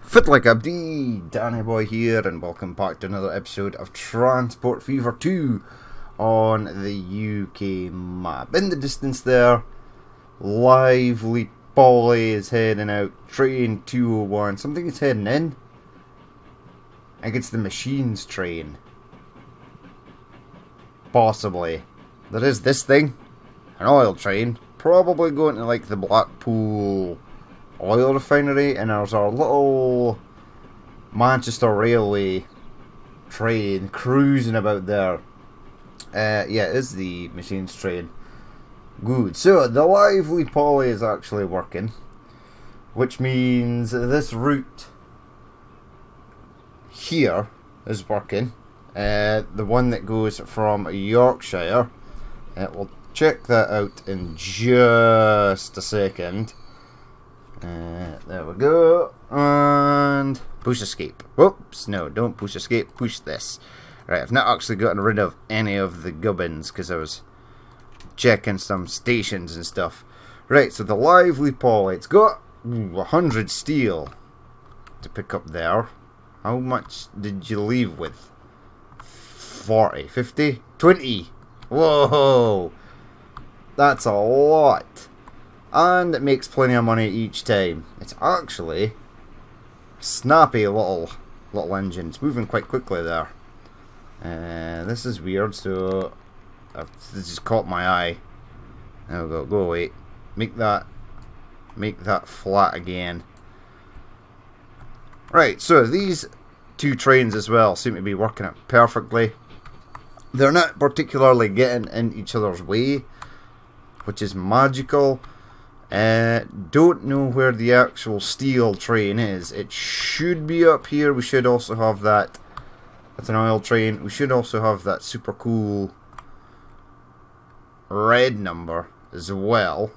Fit like Abdi, Danny Boy here, and welcome back to another episode of Transport Fever 2 on the UK map. In the distance there, Lively Polly is heading out, train 201. Something is heading in. I think it's the machines train. Possibly. There is this thing, an oil train, probably going to like the Blackpool oil refinery, and there's our little Manchester Railway train cruising about there. Yeah, it is the machines train. Good. So the Lively Polly is actually working, which means this route here is working. The one that goes from Yorkshire. We'll check that out in just a second. There we go. And push escape. Whoops, no, don't push escape, push this. Right, I've not actually gotten rid of any of the gubbins because I was checking some stations and stuff. Right, so the Lively Polly, it's got 100 steel to pick up there. How much did you leave with? 40, 50, 20. Whoa, that's a lot. And it makes plenty of money each time. It's actually a snappy little engine. It's moving quite quickly there. This is weird, so this just caught my eye. There we go. Go away. Make that flat again. Right, so these two trains as well seem to be working out perfectly. They're not particularly getting in each other's way, which is magical. Don't know where the actual steel train is. It should be up here. We should also have that. That's an oil train. We should also have that super cool red number as well.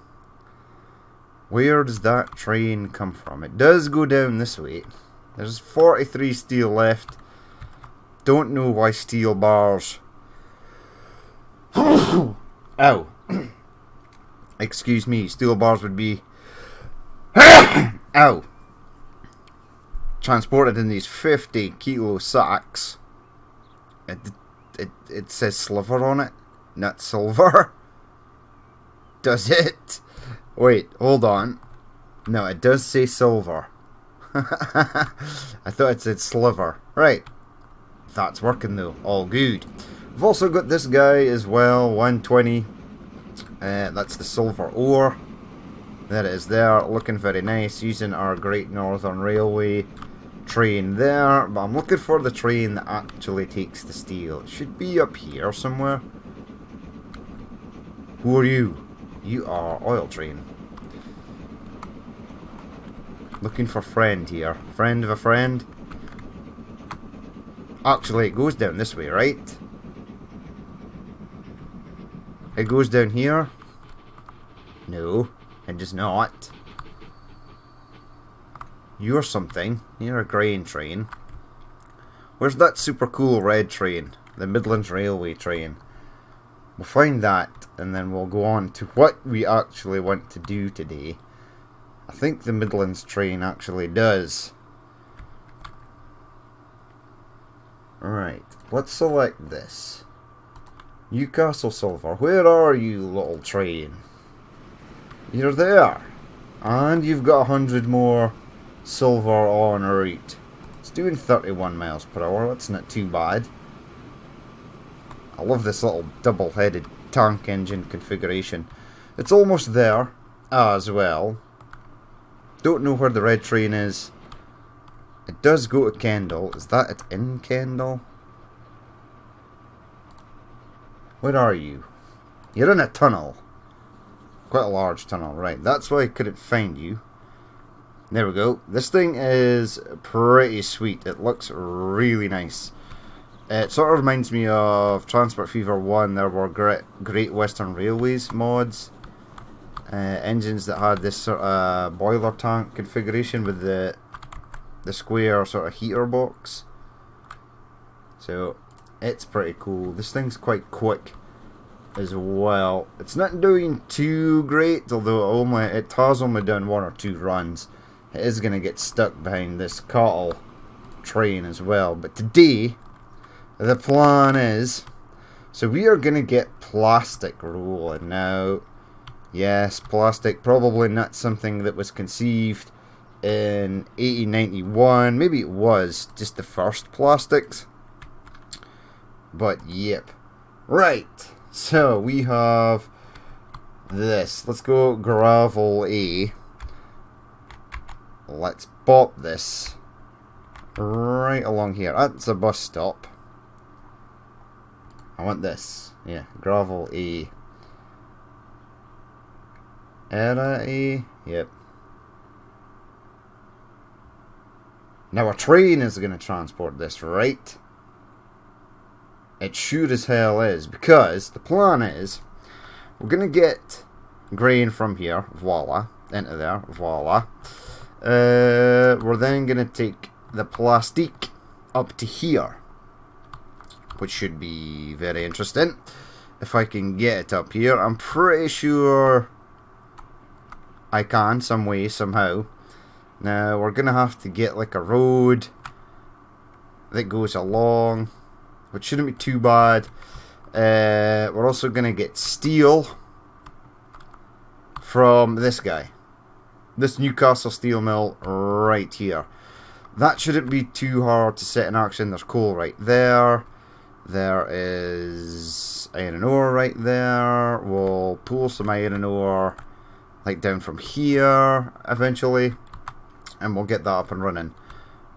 Where does that train come from? It does go down this way. There's 43 steel left. Don't know why steel bars. Ow. Excuse me, steel bars would be ow, transported in these 50 kilo sacks. It says sliver on it, not silver. Does it? Wait, hold on. No, it does say silver. I thought it said sliver. Right, that's working though, all good. We've also got this guy as well, 120. That's the silver ore. There it is there, looking very nice, using our Great Northern Railway train there. But I'm looking for the train that actually takes the steel. It should be up here somewhere. Who are you? You are oil train. Looking for friend here. Friend of a friend. Actually, it goes down this way, right? It goes down here. No, it does not. You're something. You're a grain train. Where's that super cool red train? The Midlands Railway train. We'll find that, and then we'll go on to what we actually want to do today. I think the Midlands train actually does. Alright, let's select this. Newcastle Silver, where are you, little train? You're there. And you've got 100 more silver on route. It's doing 31 miles per hour, that's not too bad. I love this little double-headed tank engine configuration. It's almost there as well. Don't know where the red train is. It does go to Kendal. Is that it in Kendal? Where are you? You're in a tunnel. Quite a large tunnel, right. That's why I couldn't find you. There we go. This thing is pretty sweet. It looks really nice. It sort of reminds me of Transport Fever 1. There were Great Western Railways mods. Engines that had this sort of boiler tank configuration with the square sort of heater box. So it's pretty cool. This thing's quite quick as well. It's not doing too great, although it has only done 1 or 2 runs. it is going to get stuck behind this cattle train as well. But today, the plan is, so we are going to get plastic rolling. Now, yes, plastic, probably not something that was conceived in 1891. Maybe it was just the first plastics. But yep. Right, so we have this. Let's go gravel A. Let's pop this right along here. That's a bus stop. I want this. Yeah, gravel A. Era A. Yep. Now a train is going to transport this, right? It sure as hell is, because the plan is we're going to get grain from here, voila, into there, voila. We're then going to take the plastic up to here, which should be very interesting. If I can get it up here, I'm pretty sure I can, some way, somehow. Now, we're going to have to get like a road that goes along, which shouldn't be too bad. We're also going to get steel from this guy. This Newcastle steel mill right here. That shouldn't be too hard to set in action. There's coal right there. There is iron ore right there. We'll pull some iron ore like down from here eventually. And we'll get that up and running.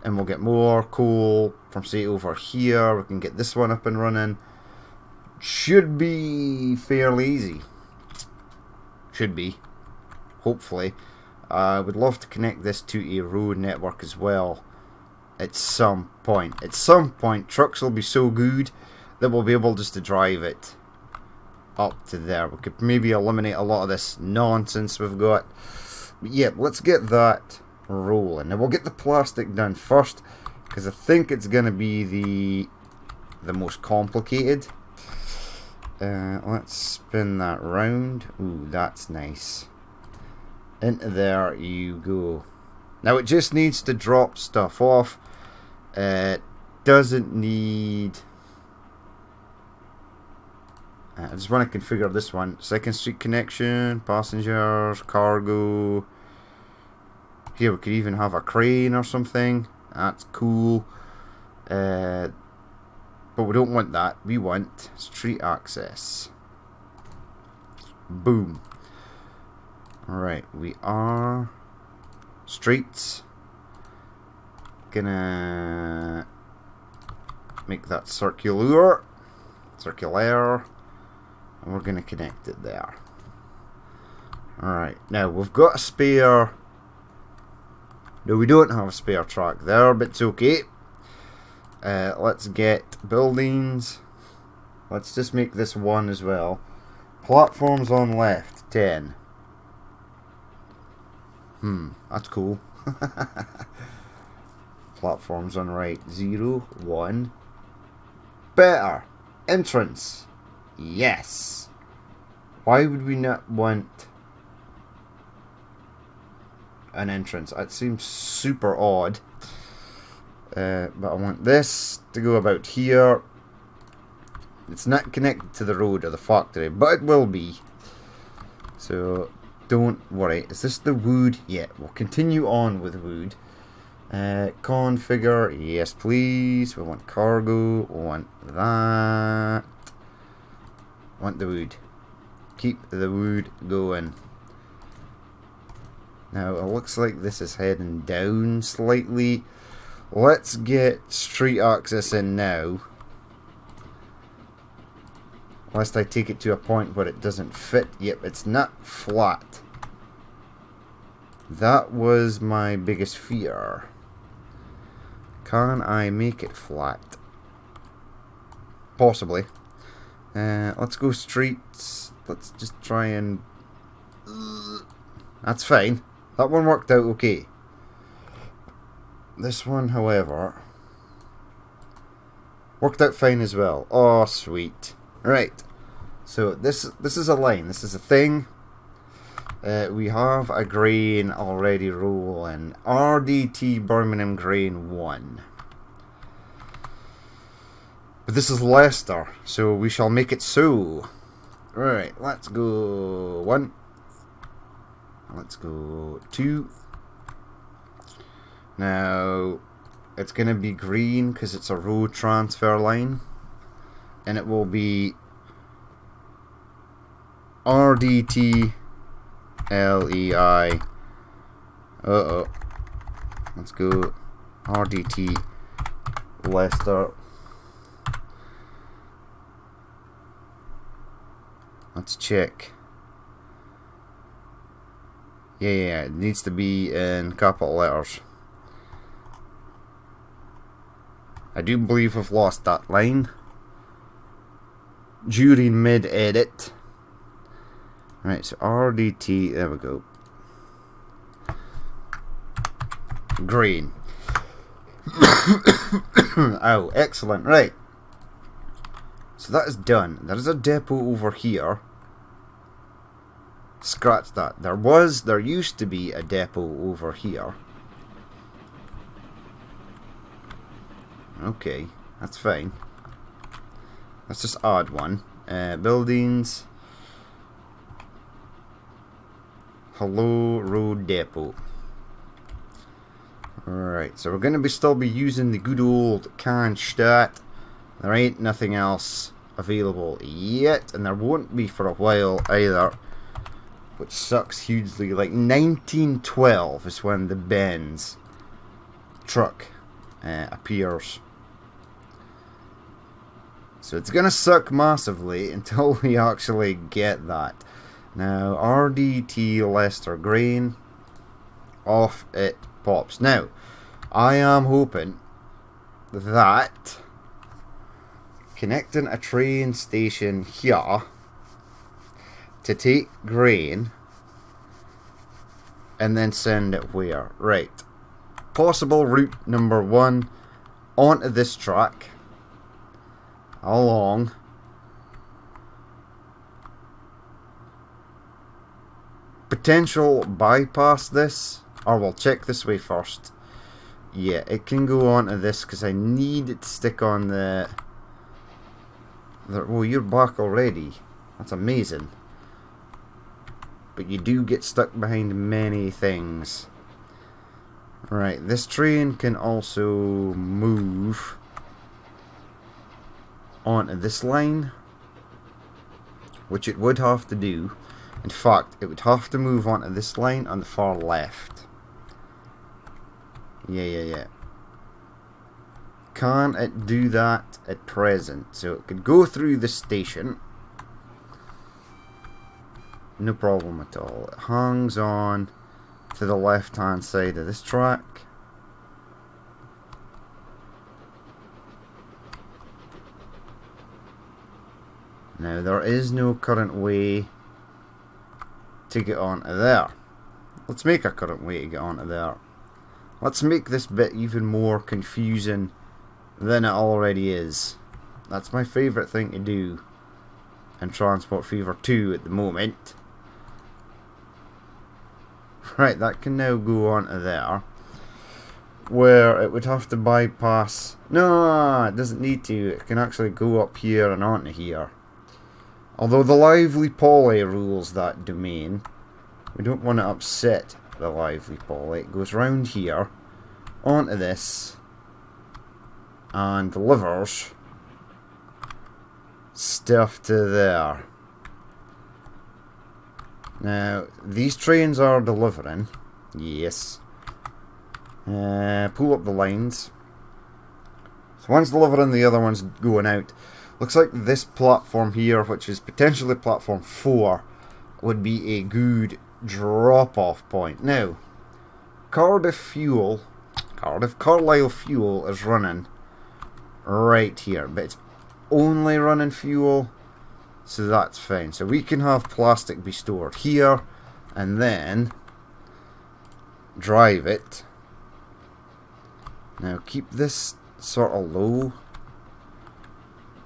And we'll get more coal from, say, over here. We can get this one up and running. Should be fairly easy. Should be. Hopefully. I would love to connect this to a road network as well. At some point. At some point, trucks will be so good that we'll be able just to drive it up to there. We could maybe eliminate a lot of this nonsense we've got. But yeah, let's get that rolling. Now we'll get the plastic done first, because I think it's going to be the most complicated. Let's spin that round. Ooh, that's nice. Into there you go. Now it just needs to drop stuff off. It doesn't need... I just want to configure this one. Second street connection, passengers, cargo. Here we could even have a crane or something. That's cool. But we don't want that. We want street access. Boom. Alright, we are streets. Gonna make that circular. And we're gonna connect it there. Alright, now we've got a spare. No, we don't have a spare track there, but it's okay. Let's get buildings. Let's just make this one as well. Platforms on left, 10. That's cool. Platforms on right, 0, 1. Better. Entrance. Yes. Why would we not want an entrance? That seems super odd. But I want this to go about here. It's not connected to the road or the factory, but it will be. So don't worry. Is this the wood? Yeah, we'll continue on with wood. Configure, yes please. We want cargo, we want that. Want the wood. Keep the wood going. Now it looks like this is heading down slightly. Let's get street access in now. Lest I take it to a point where it doesn't fit. Yep, it's not flat. That was my biggest fear. Can I make it flat? Possibly. Let's go streets. Let's just try and... That's fine. That one worked out okay. This one, however, worked out fine as well. Oh, sweet. Right. So this is a line. This is a thing. We have a grain already rolling. RDT Birmingham Grain 1. But this is Leicester, so we shall make it so. Right, let's go 1. Let's go 2. Now, it's going to be green because it's a road transfer line. And it will be RDT LEI. Let's go RDT Leicester. Let's check. Yeah, it needs to be in capital letters. I do believe we've lost that line during mid-edit. Right, so RDT, there we go. Green. Oh, excellent, right. So that is done. There is a depot over here. Scratch that. There used to be a depot over here. Okay, that's fine. Let's just add one. Buildings. Hello Road Depot. Alright, so we're going to still be using the good old Cannstatt. There ain't nothing else available yet, and there won't be for a while either, which sucks hugely. Like 1912 is when the Benz truck appears. So it's going to suck massively until we actually get that. Now, RDT Leicester Grain, off it pops. Now, I am hoping that connecting a train station here to take grain and then send it where? Right. Possible route number 1 onto this track along potential bypass this, or we'll check this way first. Yeah, it can go onto this because I need it to stick on the oh, you're back already. That's amazing. But you do get stuck behind many things. Right, this train can also move onto this line, which it would have to do. In fact, it would have to move onto this line on the far left. Yeah. Can it do that at present? So it could go through the station. No problem at all. It hangs on to the left hand side of this track. Now there is no current way to get onto there. Let's make a current way to get onto there. Let's make this bit even more confusing than it already is. That's my favourite thing to do in Transport Fever 2 at the moment. Right, that can now go onto there, where it would have to bypass. No, it doesn't need to. It can actually go up here and onto here. Although the Lively Poly rules that domain, we don't want to upset the Lively Poly. It goes round here, onto this, and delivers stuff to there. Now, these trains are delivering. Yes. Pull up the lines. So one's delivering, the other one's going out. Looks like this platform here, which is potentially platform 4, would be a good drop-off point. Now, Carlisle Fuel is running right here, but it's only running fuel, so that's fine. So we can have plastic be stored here, and then drive it. Now keep this sort of low.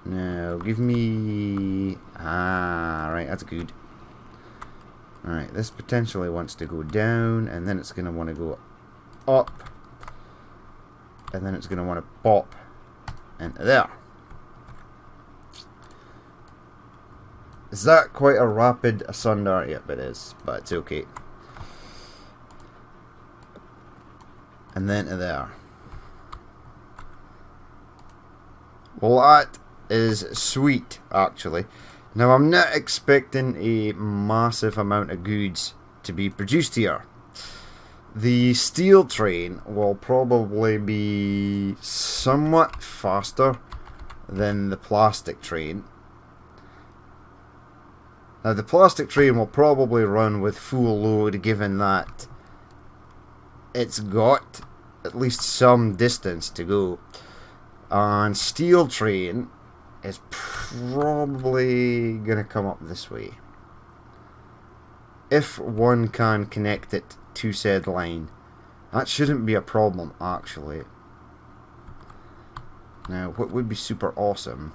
Now give me... right, that's good. Alright, this potentially wants to go down, and then it's going to want to go up, and then it's going to want to pop into there. Is that quite a rapid asunder? Yep, it is, but it's okay. And then to there. Well, that is sweet, actually. Now, I'm not expecting a massive amount of goods to be produced here. The steel train will probably be somewhat faster than the plastic train. Now, the plastic train will probably run with full load, given that it's got at least some distance to go. And steel train is probably going to come up this way, if one can connect it to said line. That shouldn't be a problem, actually. Now, what would be super awesome,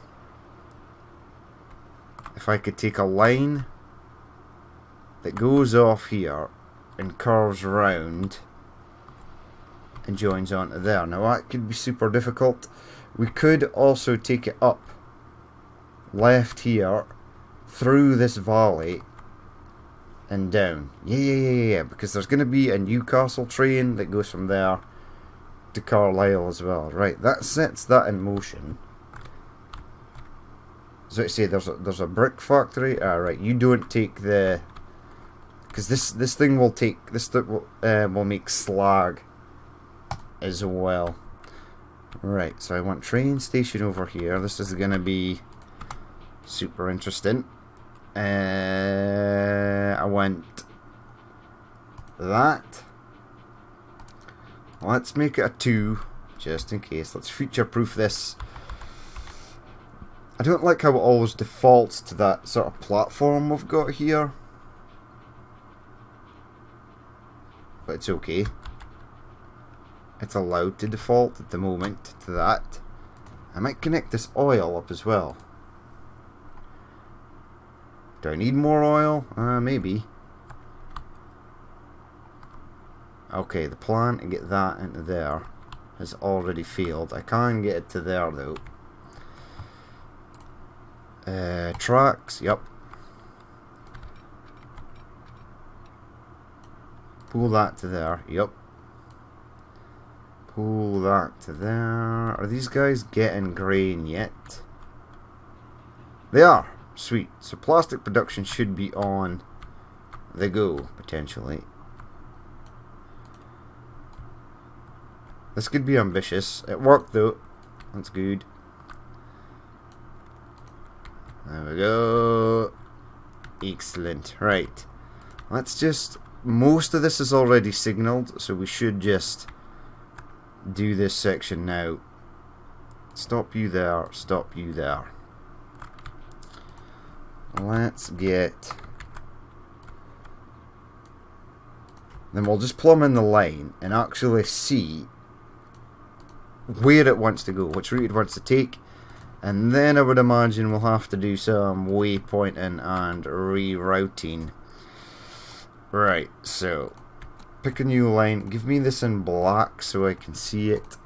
if I could take a line that goes off here and curves round and joins onto there. Now, that could be super difficult. We could also take it up left here through this valley and down. Yeah, because there's going to be a Newcastle train that goes from there to Carlisle as well. Right, that sets that in motion. So I say there's a brick factory. Right, you don't take the, because this thing will take will make slag as well. Right, so I want train station over here. This is going to be super interesting. I want that. Let's make it a 2, just in case. Let's future-proof this. I don't like how it always defaults to that sort of platform we've got here, but it's okay. It's allowed to default at the moment to that. I might connect this oil up as well. Do I need more oil? Maybe. Okay, the plan to get that into there has already failed. I can get it to there though. Tracks, yep. Pull that to there, yep. Pull that to there. Are these guys getting grain yet? They are. Sweet. So plastic production should be on the go, potentially. This could be ambitious. It worked though. That's good. There we go. Excellent. Right. Let's just... Most of this is already signalled, so we should just do this section now. Stop you there. Stop you there. Let's get... Then we'll just plumb in the line and actually see where it wants to go, which route it wants to take. And then I would imagine we'll have to do some waypointing and rerouting. Right, so pick a new line. Give me this in black so I can see it.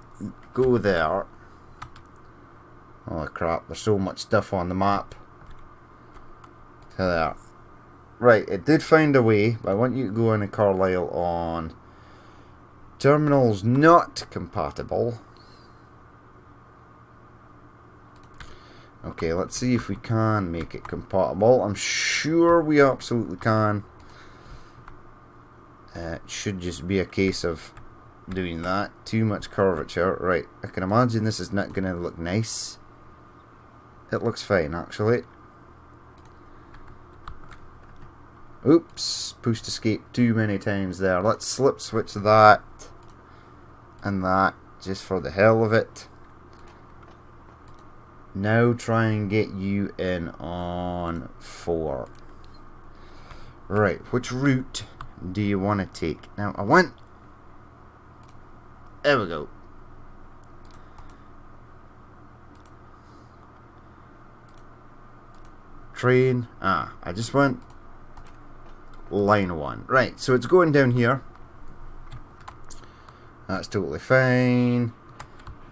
Go there. Oh crap, there's so much stuff on the map. There. Right, it did find a way, but I want you to go into Carlisle on terminals not compatible. Okay, let's see if we can make it compatible. I'm sure we absolutely can. It should just be a case of doing that. Too much curvature. Right, I can imagine this is not going to look nice. It looks fine, actually. Oops, pushed escape too many times there. Let's slip switch that and that just for the hell of it. Now try and get you in on 4. Right, which route do you want to take? Now I want... There we go. Train. I just want line 1. Right, so it's going down here. That's totally fine.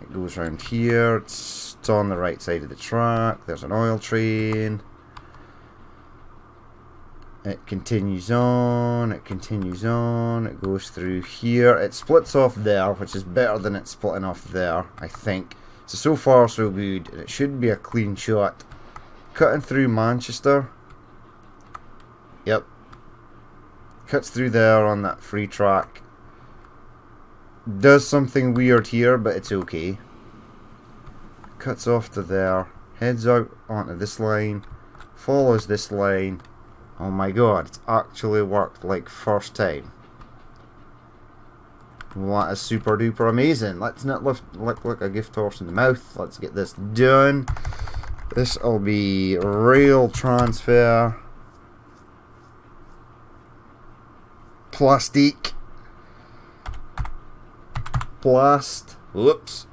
It goes around here. It's on the right side of the track. There's an oil train. It continues on. It continues on. It goes through here. It splits off there, which is better than it splitting off there, I think. So far so good. It should be a clean shot. Cutting through Manchester. Yep. Cuts through there on that free track. Does something weird here, but it's okay. Cuts off to there. Heads out onto this line. Follows this line. Oh my god, it's actually worked like first time. Well, that is super duper amazing. Let's not look a gift horse in the mouth. Let's get this done. This will be rail transfer. Plastic. Blast. Whoops.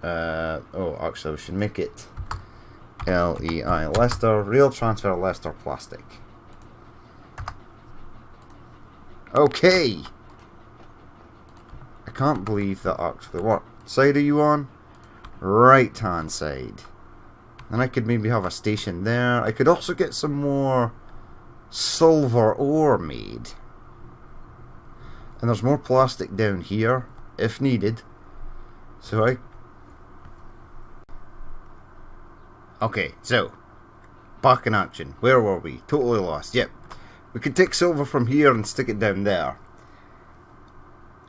Oh, actually, we should make it LEI Leicester. Rail transfer Leicester plastic. Okay. I can't believe that actually worked. Side are you on? Right hand side. And I could maybe have a station there. I could also get some more silver ore made. And there's more plastic down here, if needed. So okay, so back in action. Where were we? Totally lost. Yep. We could take silver from here and stick it down there.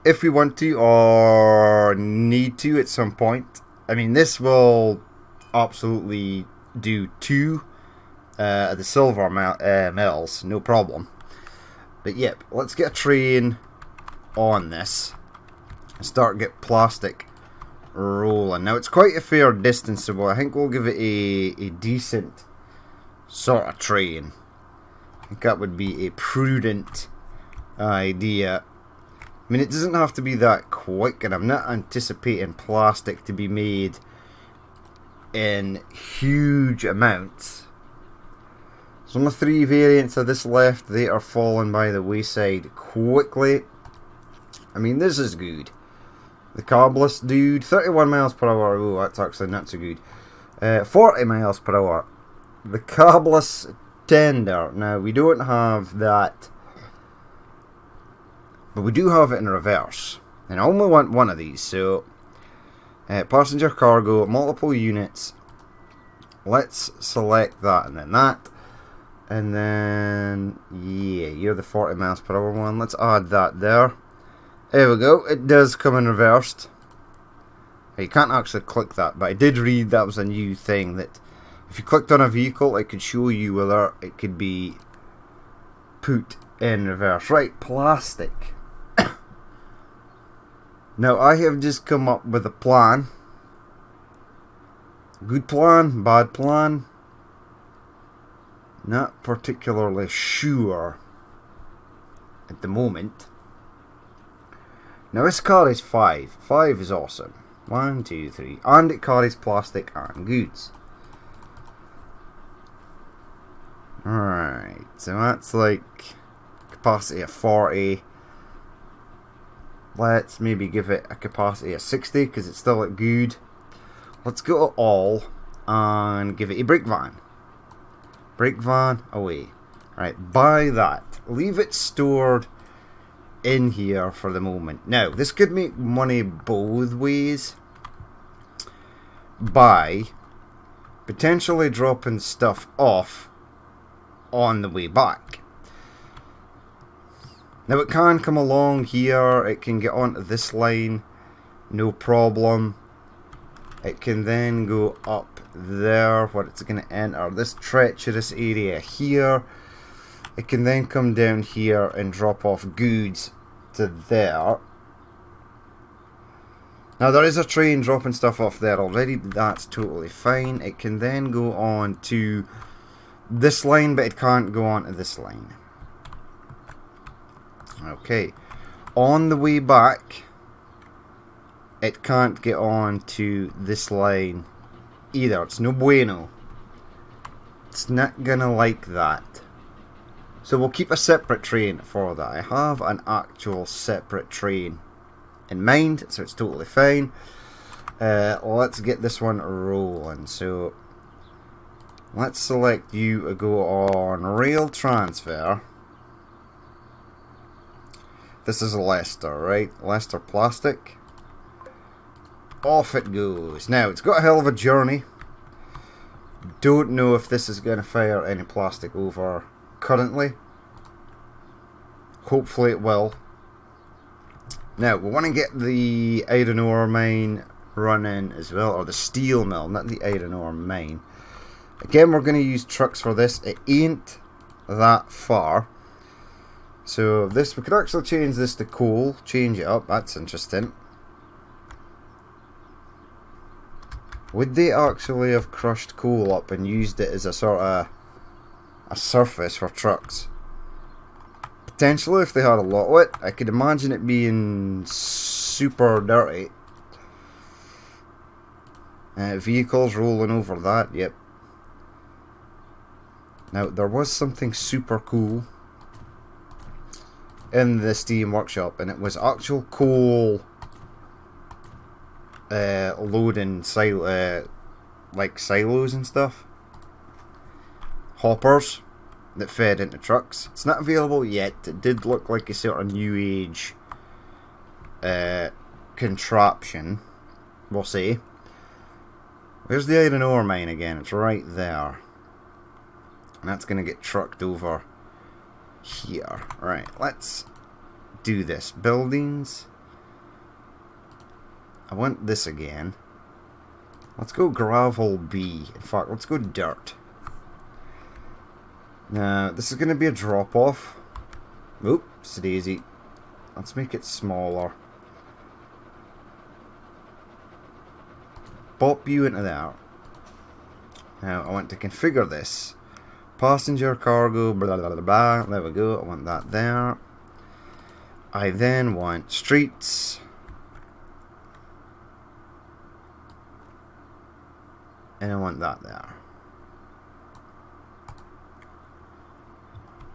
If we want to or need to at some point. I mean, this will absolutely do 2 the silver mills, no problem. But yep, let's get a train on this and start get plastic rolling. Now it's quite a fair distance, so I think we'll give it a decent sort of train. I think that would be a prudent idea. I mean, it doesn't have to be that quick, and I'm not anticipating plastic to be made in huge amounts. There's only 3 variants of this left. They are falling by the wayside quickly. I mean, this is good. The carbless dude, 31 miles per hour. Oh, that's actually not so good. 40 miles per hour. The carbless tender. Now, we don't have that, but we do have it in reverse. And I only want one of these. So, passenger cargo, multiple units. Let's select that and then that. And then, yeah, you're the 40 miles per hour one. Let's add that there. There we go. It does come in reversed. You can't actually click that, but I did read that was a new thing, that if you clicked on a vehicle, it could show you whether it could be put in reverse. Right, plastic. Now, I have just come up with a plan. Good plan, bad plan. Not particularly sure at the moment. Now this carries 5. 5 is awesome. 1, 2, 3. And it carries plastic and goods. Alright, so that's like capacity of 40. Let's maybe give it a capacity of 60 because it's still at good. Let's go to all and give it a brake van. Brake van away. Right, buy that. Leave it stored in here for the moment. Now, this could make money both ways by potentially dropping stuff off on the way back. Now, it can come along here, it can get onto this line, no problem. It can then go up there where it's going to enter this treacherous area here. It can then come down here and drop off goods to there. Now there is a train dropping stuff off there already, that's totally fine. It can then go on to this line, but it can't go on to this line. Okay, on the way back, it can't get on to this line either. It's no bueno. It's not gonna like that. So we'll keep a separate train for that. I have an actual separate train in mind, so it's totally fine. Let's get this one rolling. So let's select you to go on rail transfer. This is Leicester, right? Leicester Plastic. Off it goes. Now, it's got a hell of a journey. Don't know if this is going to fire any plastic over currently. Hopefully it will. Now, we want to get the iron ore mine running as well, or the steel mill, not the iron ore mine. Again, we're going to use trucks for this. It ain't that far. So this, we could actually change this to coal, change it up, that's interesting. Would they actually have crushed coal up and used it as a sort of a surface for trucks? Potentially, if they had a lot of it. I could imagine it being super dirty. Vehicles rolling over that, yep. Now, there was something super cool in the Steam Workshop, and it was actual coal loading like silos and stuff. Hoppers that fed into trucks. It's not available yet. It did look like a sort of new age contraption, we'll see. Where's the iron ore mine again? It's right there. And that's going to get trucked over here. Right, let's do this. Buildings. I want this again. Let's go gravel B. In fact, let's go dirt. Now, this is going to be a drop off. Oops, daisy. Let's make it smaller. Pop you into there. Now, I want to configure this. Passenger, cargo, blah, blah, blah, blah. There we go. I want that there. I then want streets. And I want that there.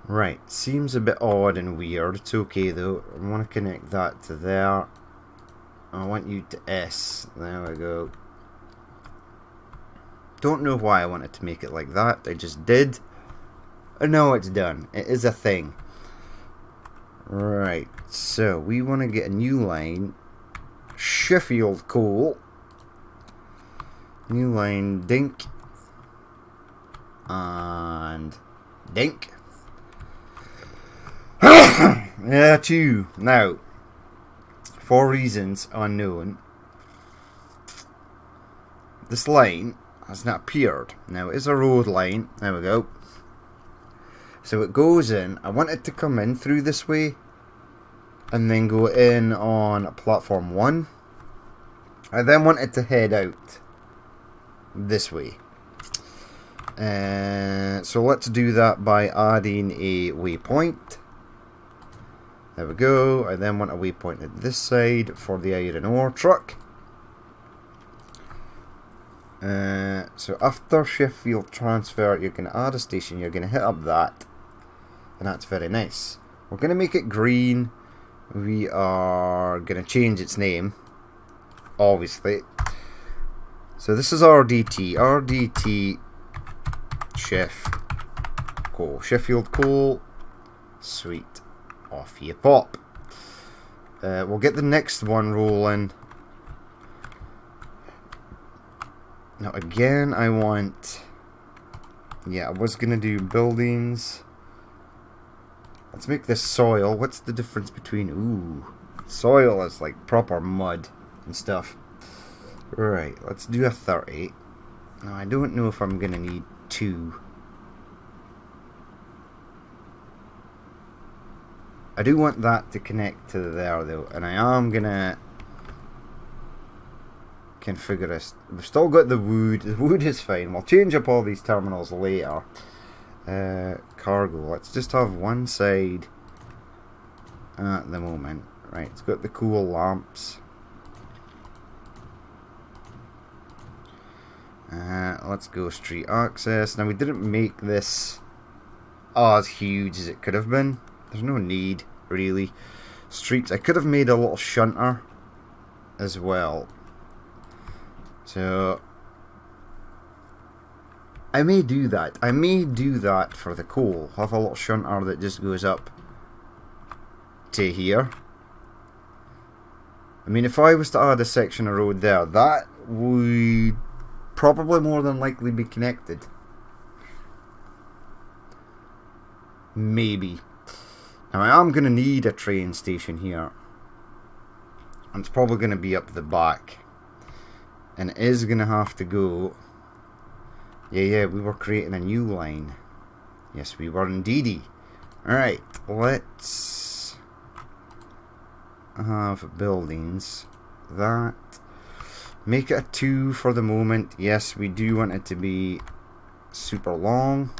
Right, seems a bit odd and weird. It's okay though. I want to connect that to there. I want you to S. There we go. Don't know why I wanted to make it like that. I just did. And now it's done. It is a thing. Right, so we want to get a new line. Sheffield coal. New line, dink. And dink. Yeah, two. Now, for reasons unknown, this line has not appeared. Now, it is a road line. There we go. So it goes in. I want it to come in through this way and then go in on platform 1. I then want it to head out this way. So let's do that by adding a waypoint. There we go. I then want a waypoint at this side for the iron ore truck. So after Sheffield transfer, you're going to add a station. You're going to hit up that. And that's very nice. We're going to make it green. We are going to change its name, obviously. So this is RDT. RDT Sheffield coal. Sweet. Off you pop. We'll get the next one rolling. Now again, I want... Yeah, I was going to do buildings. Let's make this soil. What's the difference between... Ooh, soil is like proper mud and stuff. Right, let's do a 30. Now, I don't know if I'm going to need 2. I do want that to connect to there, though. And I am going to configure this. We've still got the wood. The wood is fine. We'll change up all these terminals later. Cargo. Let's just have one side at the moment. Right, it's got the cool lamps. Let's go street access. Now we didn't make this as huge as it could have been. There's no need, really. Streets, I could have made a little shunter as well. So I may do that. I may do that for the coal. Have a little shunter that just goes up to here. I mean, if I was to add a section of road there, that would probably more than likely be connected. Maybe. Now I am going to need a train station here. And it's probably going to be up the back. And it is going to have to go... Yeah, we were creating a new line. Yes, we were indeedy. Alright, let's have buildings. That. Make it a 2 for the moment. Yes, we do want it to be super long.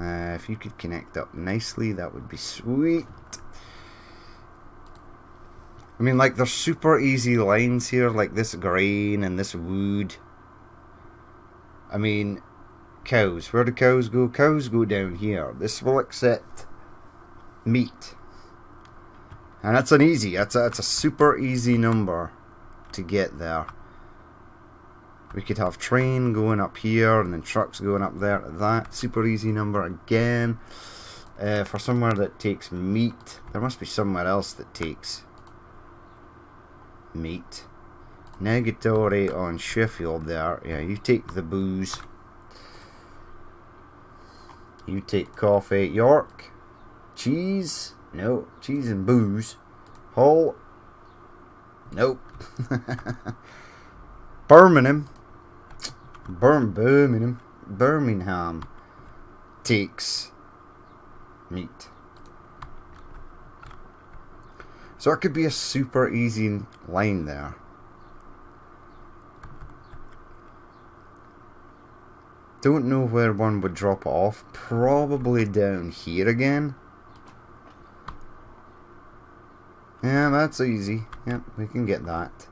If you could connect up nicely, that would be sweet. I mean, like, there's super easy lines here, like this grain and this wood. I mean, cows. Where do cows go? Cows go down here. This will accept meat. And that's an easy, that's a super easy number to get there. We could have train going up here and then trucks going up there. That super easy number again. For somewhere that takes meat, there must be somewhere else that takes meat. Negatory on Sheffield there. Yeah, you take the booze. You take coffee. York. Cheese. No. Cheese and booze. Hull. Nope. Birmingham. Birmingham takes meat. So it could be a super easy line there. Don't know where one would drop off. Probably down here again. Yeah, that's easy. Yep, we can get that.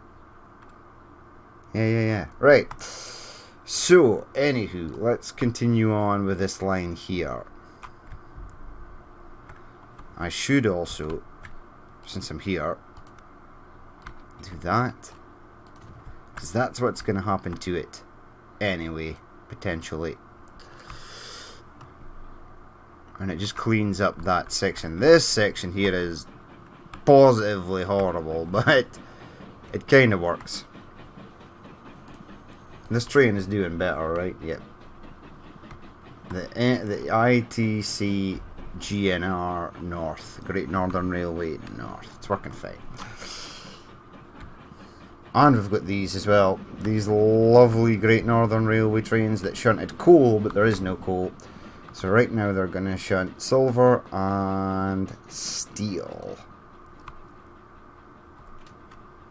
Yeah. Right. So, anywho, let's continue on with this line here. I should also, since I'm here, do that. Because that's what's going to happen to it. Anyway, potentially. And it just cleans up that section. This section here is positively horrible, but it kind of works. This train is doing better, right? Yep. The ITC GNR North, Great Northern Railway North. It's working fine. And we've got these as well. These lovely Great Northern Railway trains that shunted coal, but there is no coal. So right now they're going to shunt silver and steel.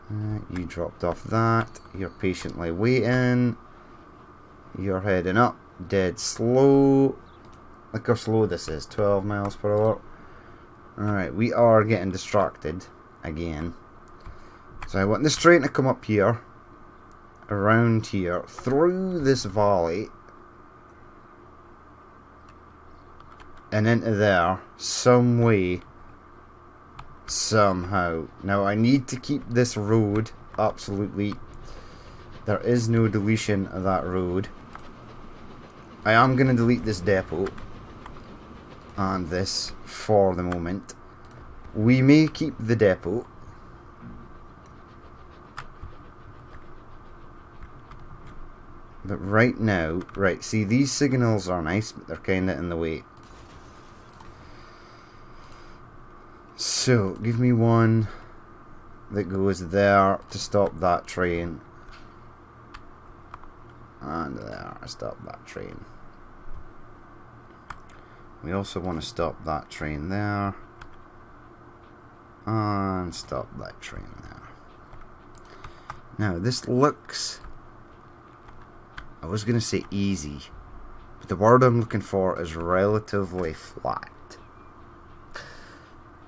You dropped off that. You're patiently waiting. You're heading up. Dead slow. Look how slow this is. 12 miles per hour. Alright, we are getting distracted again. So I want this train to come up here. Around here. Through this valley. And into there. Some way. Somehow. Now I need to keep this road absolutely. There is no deletion of that road. I am going to delete this depot and this for the moment. We may keep the depot. But right now, right, see, these signals are nice, but they're kind of in the way. So, give me one that goes there to stop that train. And there, stop that train. We also want to stop that train there. And stop that train there. Now, this looks... I was going to say easy. But the word I'm looking for is relatively flat.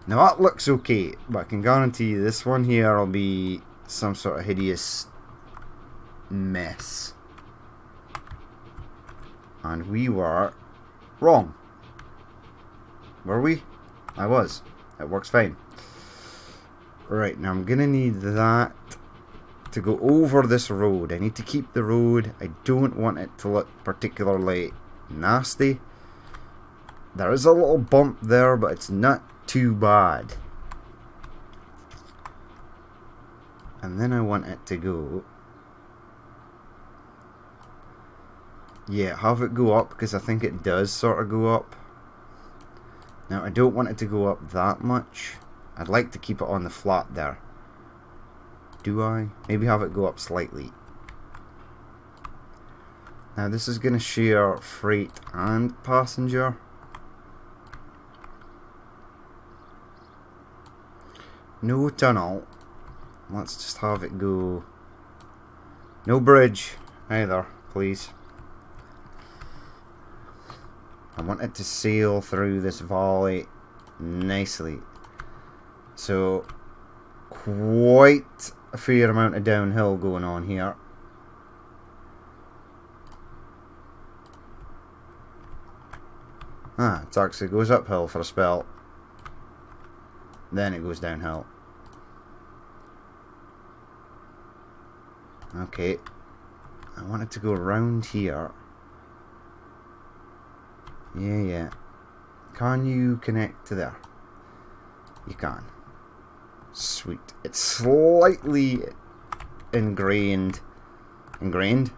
Now that looks okay, but I can guarantee you this one here will be some sort of hideous mess. And we were wrong. Were we? I was. It works fine. Right, now I'm going to need that to go over this road. I need to keep the road. I don't want it to look particularly nasty. There is a little bump there, but it's not too bad. And then I want it to go... Yeah, have it go up, because I think it does sort of go up. Now, I don't want it to go up that much. I'd like to keep it on the flat there. Do I? Maybe have it go up slightly. Now, this is going to share freight and passenger. No tunnel. Let's just have it go. No bridge either, please. I want it to sail through this valley nicely. So, quite a fair amount of downhill going on here. Ah, it actually goes uphill for a spell. Then it goes downhill. Okay. I want it to go around here. Yeah. Can you connect to there? You can. Sweet. It's slightly ingrained. Ingrained?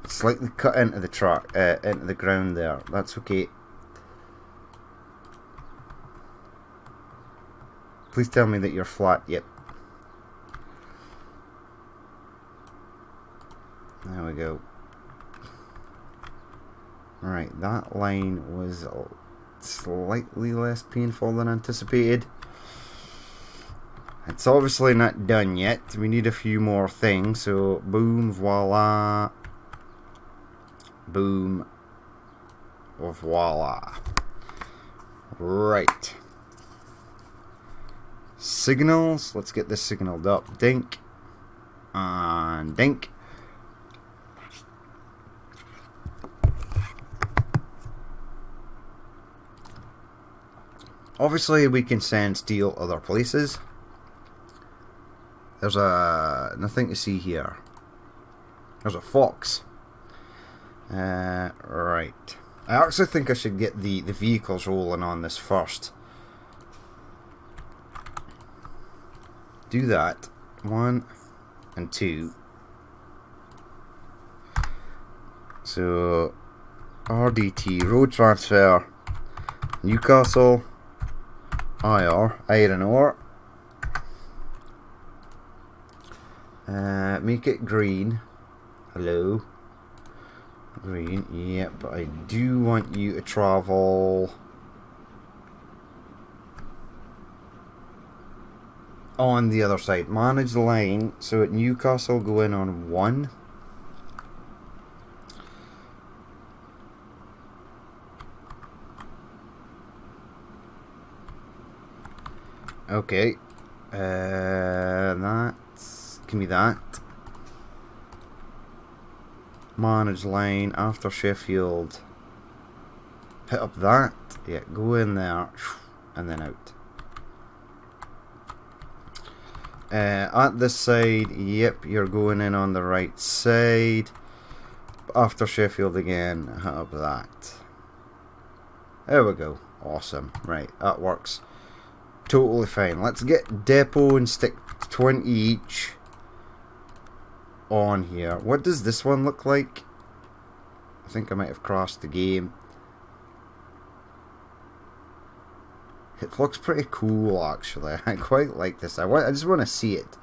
It's slightly cut into the track, into the ground there. That's okay. Please tell me that you're flat. Yep. There we go. Right, that line was slightly less painful than anticipated. It's obviously not done yet. We need a few more things. So, boom, voila. Boom. Voila. Right. Signals. Let's get this signaled up. Dink. And dink. Obviously, we can send steel other places. There's nothing to see here. There's a fox. Right. I actually think I should get the vehicles rolling on this first. Do that. 1 and 2. So, RDT, road transfer, Newcastle, iron ore. Make it green. Hello. Green, yeah, but I do want you to travel on the other side. Manage the line, so at Newcastle go in on 1. Okay. Give me that. Manage line after Sheffield. Hit up that. Yeah, go in there. And then out. At this side, yep, you're going in on the right side. After Sheffield again, hit up that. There we go. Awesome. Right, that works. Totally fine. Let's get depot and stick 20 each on here. What does this one look like? I think I might have crashed the game. It looks pretty cool, actually. I quite like this. I just want to see it.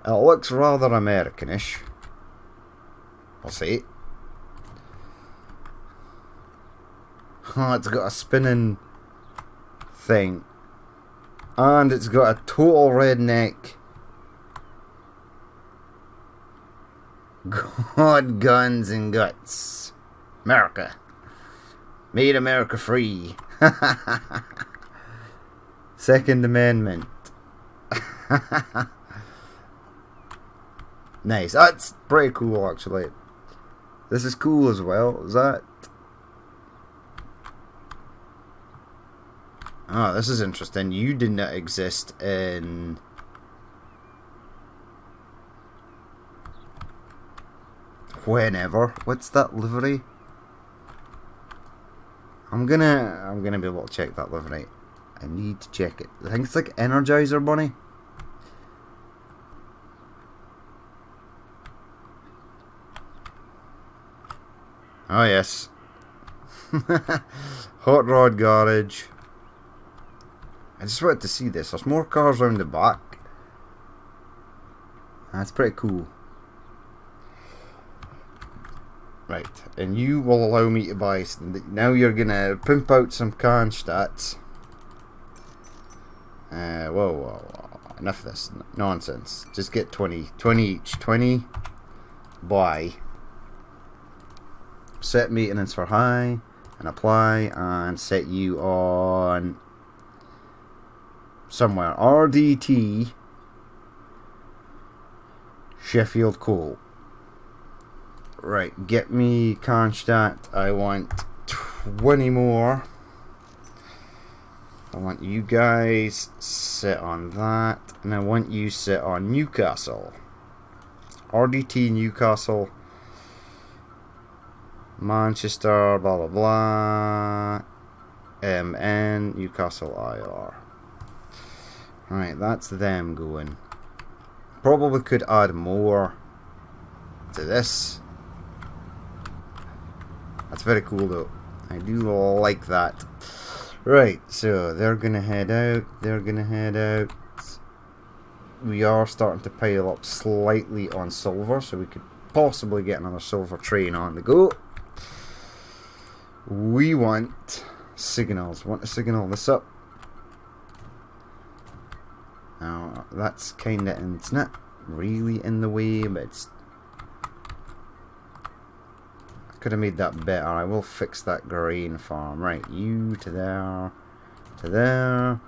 It looks rather Americanish. I'll see. Oh, it's got a spinning thing. And it's got a total redneck. God, guns and guts. America. Made America free. Second Amendment. Nice. That's pretty cool, actually. This is cool as well. Is that? Oh, this is interesting. You did not exist in... whenever. What's that livery? I'm gonna be able to check that livery. I need to check it. I think it's like Energizer Bunny. Oh yes. Hot Rod Garage. I just wanted to see this. There's more cars around the back. That's pretty cool. Right, and you will allow me to buy. Now you're gonna pimp out some Cannstatt. Whoa. Enough of this nonsense. Just get 20 each. 20. Buy. Set maintenance for high. And apply. And set you on... somewhere. RDT. Sheffield Coal. Right, get me Cannstatt. I want 20 more. I want you guys sit on that. And I want you sit on Newcastle. RDT Newcastle. Manchester, blah blah blah. MN, Newcastle IR. Right, that's them going. Probably could add more to this. That's very cool though. I do like that. Right, so they're gonna head out. They're gonna head out. We are starting to pile up slightly on silver, so we could possibly get another silver train on the go. We want signals. Want to signal this up. Now that's kinda, and it's not really in the way, but it's... could have made that better. I will fix that grain farm. Right, you to there, to there.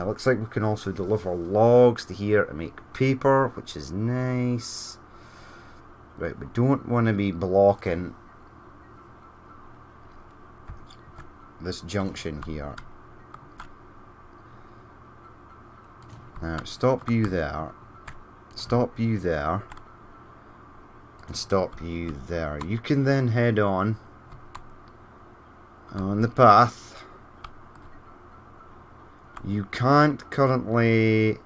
Looks like we can also deliver logs to here to make paper, which is nice. Right, we don't want to be blocking this junction here. Now, stop you there. Stop you there. And stop you there. You can then head on the path. You can't currently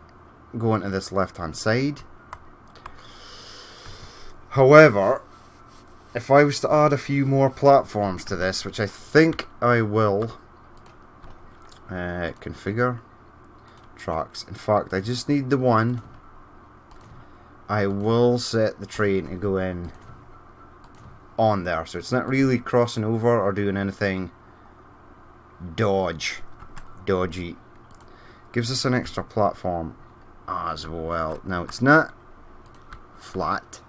go into this left hand side. However, if I was to add a few more platforms to this, which I think I will, configure tracks. In fact, I just need the one. I will set the train to go in on there, so it's not really crossing over or doing anything dodgy. Gives us an extra platform as well. Now it's not flat,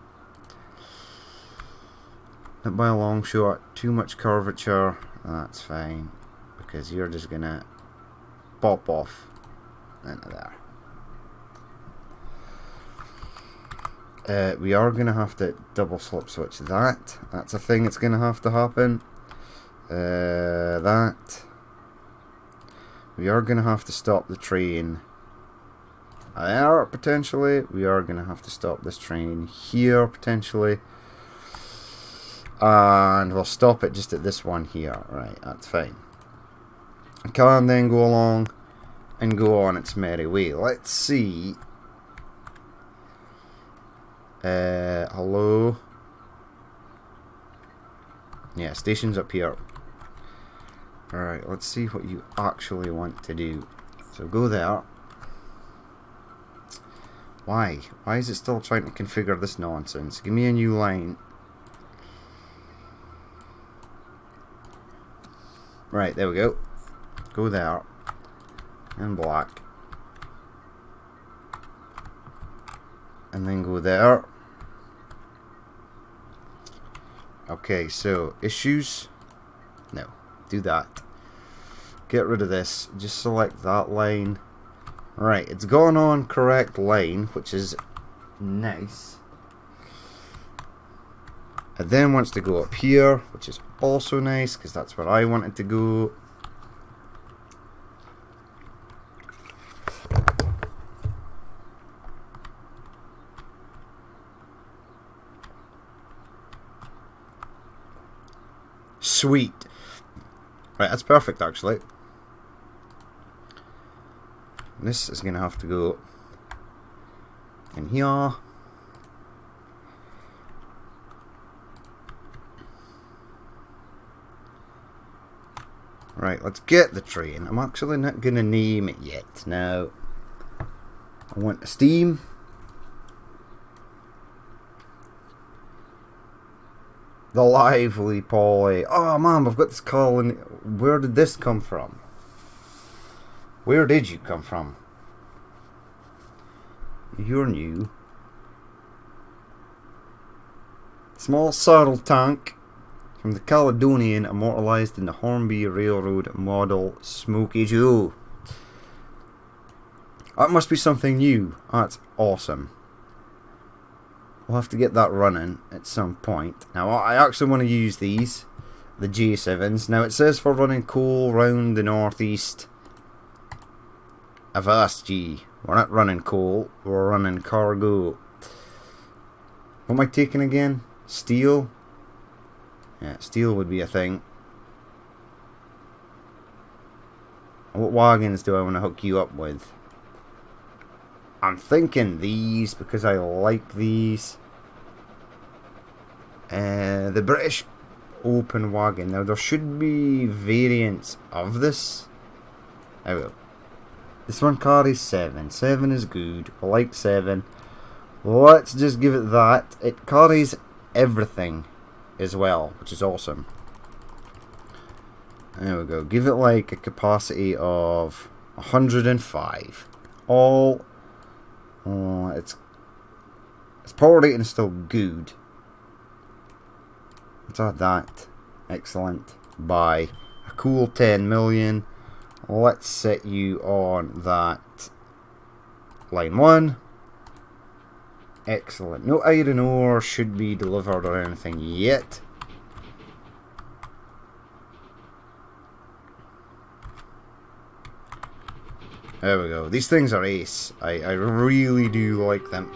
not by a long shot. Too much curvature. That's fine, because you're just gonna pop off into there. We are going to have to double slip switch that. That's a thing that's going to have to happen. That. We are going to have to stop the train there, potentially. We are going to have to stop this train here, potentially. And we'll stop it just at this one here. Right, that's fine. It can then go along and go on its merry way. Let's see. Hello. Yeah, station's up here. Alright, let's see what you actually want to do. So go there. Why? Why is it still trying to configure this nonsense? Give me a new line. Right, there we go. Go there. And black. And then go there. Okay, so issues. No, do that. Get rid of this. Just select that line. Right, it's gone on correct line, which is Nice. It then wants to go up here, which is also nice because that's where I wanted to go. Sweet. Right, that's perfect actually. This is going to have to go in here. Right, let's get the train. I'm actually not going to name it yet. Now, I want a steam. The lively Polly. Oh man, I've got this call and where did this come from? Where did you come from? You're new. Small saddle tank from the Caledonian, immortalised in the Hornby Railroad model Smokey Joe. That must be something new. That's awesome. We'll have to get that running at some point. Now I actually want to use these, the J7s. Now it says for running coal round the northeast. Avast G. We're not running coal, we're running cargo. What am I taking again? Steel? Yeah, steel would be a thing. What wagons do I want to hook you up with? I'm thinking these because I like these. The British open wagon. Now there should be variants of this. I will. This one carries 7. 7 is good. I like 7. Let's just give it that. It carries everything as well, which is awesome. There we go. Give it like a capacity of 105. All. Its power rating is still good. Let's add that. Excellent. By a cool 10 million. Let's set you on that line 1. Excellent. No iron ore should be delivered or anything yet. There we go. These things are ace. I really do like them.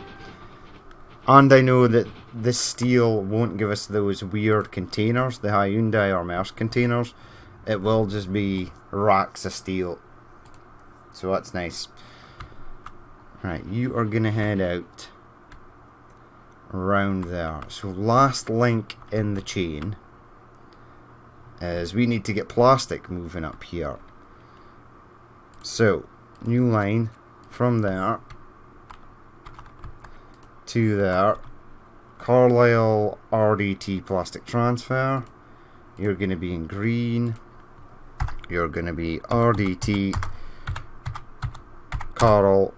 And I know that this steel won't give us those weird containers, the Hyundai or Maersk containers. It will just be racks of steel. So that's nice. Right, you are going to head out around there. So last link in the chain is we need to get plastic moving up here. So, new line from there to there. Carlisle RDT plastic transfer. You're going to be in green. You're going to be RDT Carl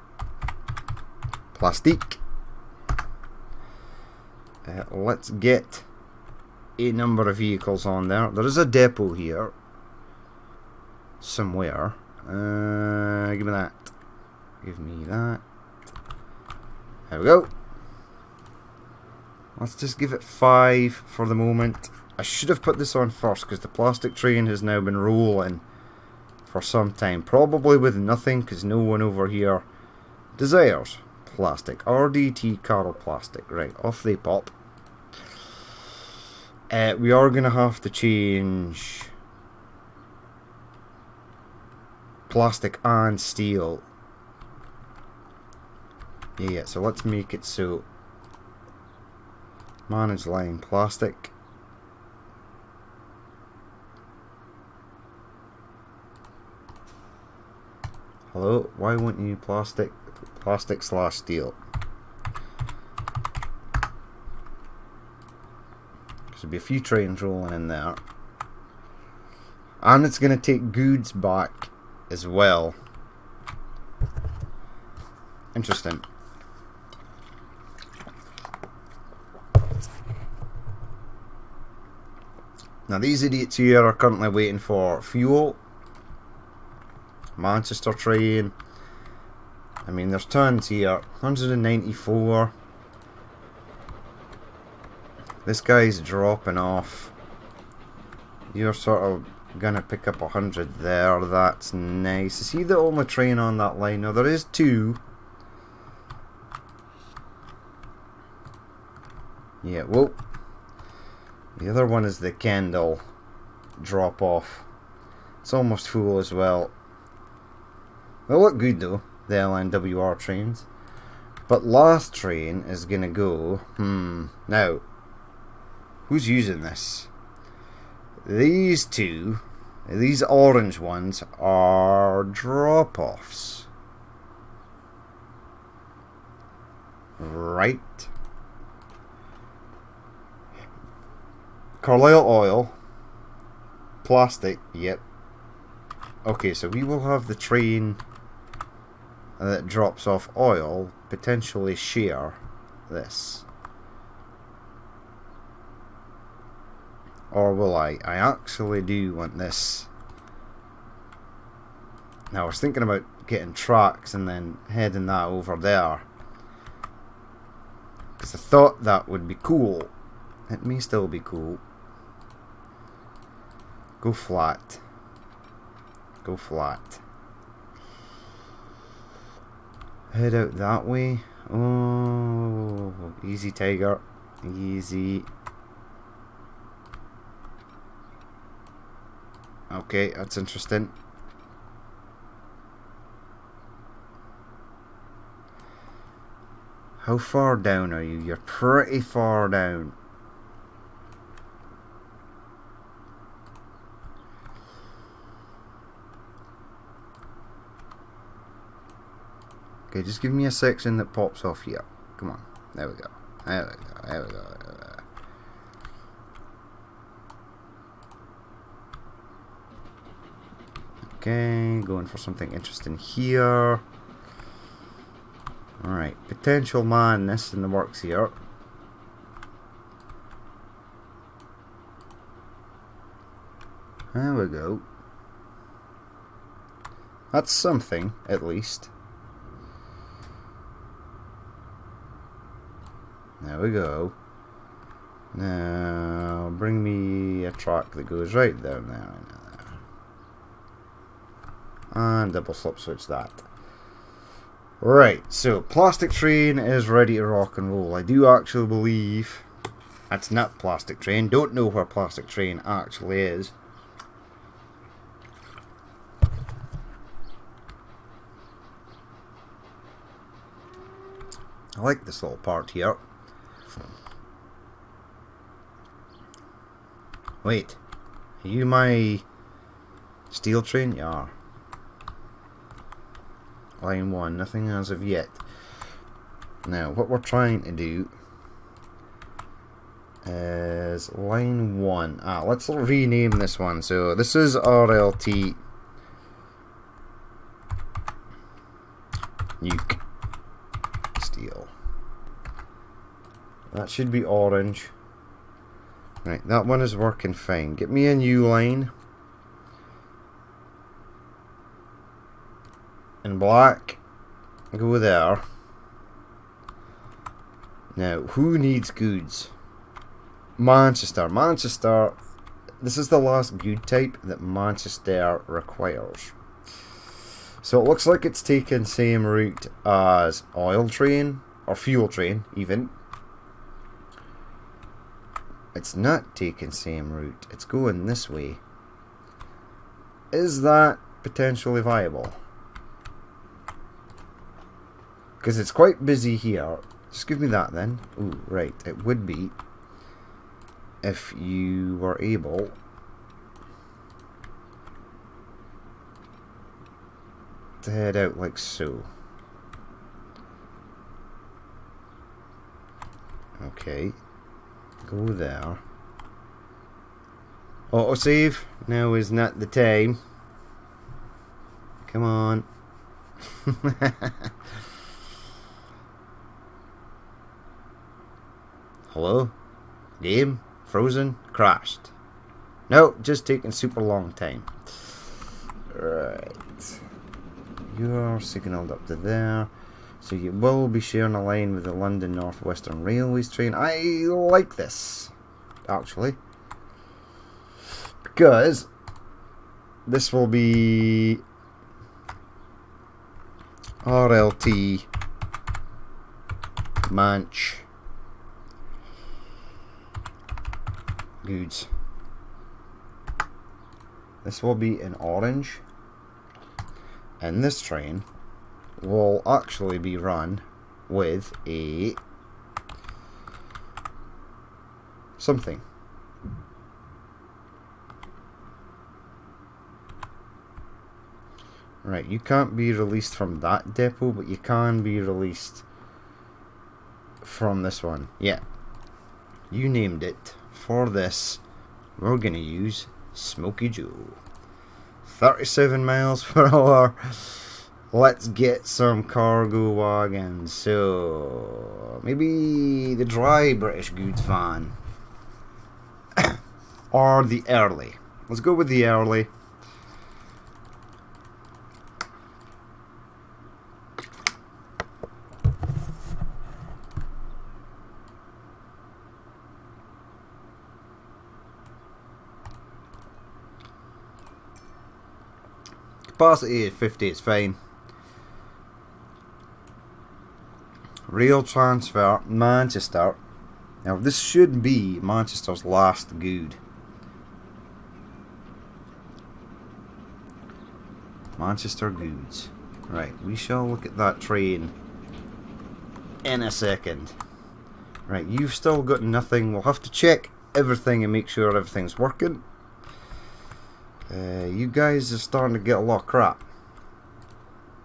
Plastic. Let's get a number of vehicles on there. There is a depot here somewhere. Give me that. Give me that. There we go. Let's just give it 5 for the moment. I should have put this on first because the plastic train has now been rolling for some time. Probably with nothing because no one over here desires plastic. RDT Carl Plastic. Right, off they pop. We are going to have to change plastic and steel. Yeah, so let's make it so manage line plastic. Hello, why won't you plastic slash steel? There'll be a few trains rolling in there. And it's going to take goods back as well. Interesting. Now these idiots here are currently waiting for fuel. Manchester train. I mean, there's tons here. 194. This guy's dropping off. You're sort of gonna pick up 100 there. That's nice. Is he the only train on that line? Now there is two. Yeah, whoa. The other one is the Kendall drop off. It's almost full as well. They look good though, the LNWR trains. But last train is gonna go. Now, who's using this? These two, these orange ones, are drop-offs. Right. Carlisle oil. Plastic, yep. Okay, so we will have the train that drops off oil potentially share this. Or will I? I actually do want this. Now I was thinking about getting tracks and then heading that over there, because I thought that would be cool. It may still be cool. Go flat. Go flat. Head out that way. Oh, easy, Tiger. Easy. Okay, that's interesting. How far down are you? You're pretty far down. Okay, just give me a section that pops off here. Come on. There we go. There we go. There we go. There we go. Okay, going for something interesting here. Alright, potential madness in the works here. There we go. That's something, at least. There we go. Now, bring me a track that goes right down there. And double slip switch that. Right, so plastic train is ready to rock and roll. I do actually believe that's not plastic train. Don't know where plastic train actually is. I like this little part here. Wait, are you my steel train? You are. Line 1, nothing as of yet. Now, what we're trying to do is line 1. Let's rename this one. So, this is RLT Nuke Steel. That should be orange. Right, that one is working fine. Get me a new line. In black, go there. Now, who needs goods? Manchester. Manchester, this is the last good type that Manchester requires. So it looks like it's taken same route as oil train, or fuel train, even. It's not taking same route, it's going this way. Is that potentially viable? Because it's quite busy here. Just give me that then. Ooh, right. It would be if you were able to head out like so. Okay. Go there. Autosave. Now is not the time. Come on. Hello? Game? Frozen? Crashed. No, just taking super long time. Right. You're signaled up to there. So you will be sharing a line with the London North Western Railways train. I like this, actually, because this will be RLT Manch goods. This will be in orange, and this train will actually be run with a something. Right, you can't be released from that depot, but you can be released from this one. Yeah, you named it. For this, we're gonna use Smokey Joe. 37 miles per hour. Let's get some cargo wagons. So maybe the dry British goods van or the early. Let's go with the early. Capacity is 50, it's fine. Rail transfer, Manchester. Now this should be Manchester's last good. Manchester goods. Right, we shall look at that train in a second. Right, you've still got nothing. We'll have to check everything and make sure everything's working. You guys are starting to get a lot of crap.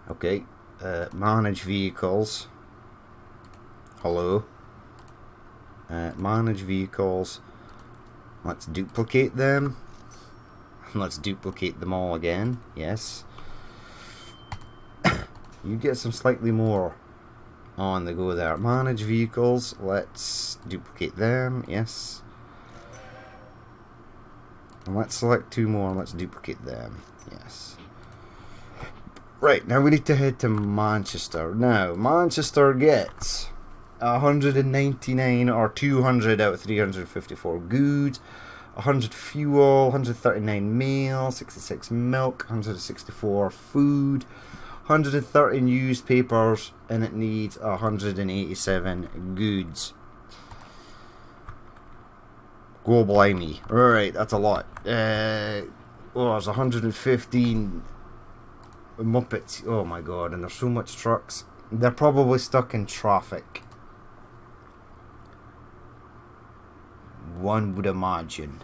Okay, manage vehicles. Hello. Manage vehicles. Let's duplicate them. Let's duplicate them all again. Yes. You get some slightly more on the go there. Manage vehicles. Let's duplicate them. Yes. And let's select two more and let's duplicate them. Yes. Right, now we need to head to Manchester. Now, Manchester gets 199 or 200 out of 354 goods, 100 fuel, 139 mail, 66 milk, 164 food, 130 newspapers, and it needs 187 goods. Go blimey. Alright, that's a lot. There's 115 Muppets. Oh my god, and there's so much trucks. They're probably stuck in traffic. One would imagine.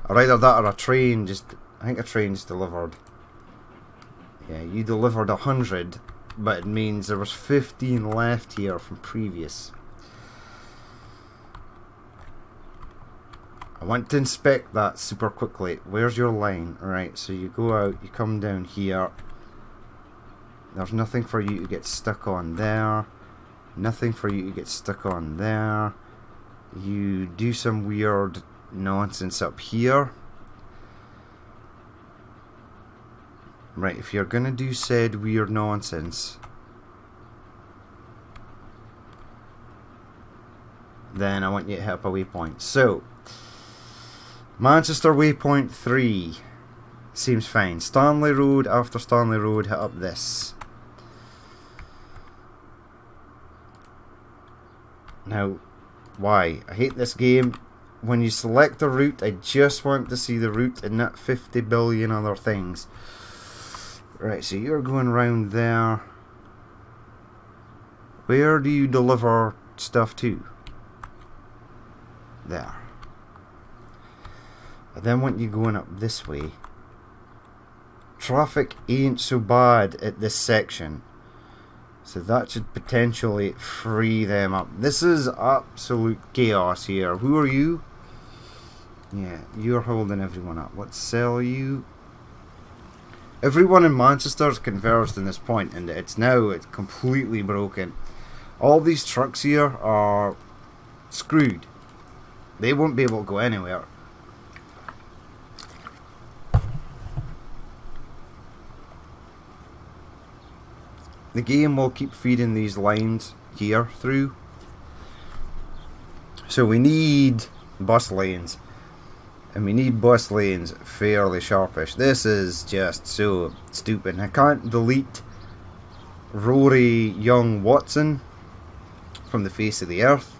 Either that or a train just... I think a train just delivered. Yeah, you delivered 100, but it means there was 15 left here from previous. I want to inspect that super quickly. Where's your line? Alright, so you go out, you come down here. There's nothing for you to get stuck on there. Nothing for you to get stuck on there. You do some weird nonsense up here. Right, if you're gonna do said weird nonsense, then I want you to hit up a waypoint. So, Manchester waypoint 3 seems fine. Stanley Road, after Stanley Road, hit up this. Now, why? I hate this game. When you select a route, I just want to see the route and not 50 billion other things. Right, so you're going round there. Where do you deliver stuff to? There. I then want you going up this way. Traffic ain't so bad at this section, so that should potentially free them up. This is absolute chaos here. Who are you? Yeah, you're holding everyone up. Let's sell you. Everyone in Manchester is converged in this point, and it's completely broken. All these trucks here are screwed. They won't be able to go anywhere. the game will keep feeding these lines here through. So we need bus lanes. And we need bus lanes fairly sharpish. This is just so stupid. I can't delete Rory Young Watson from the face of the earth.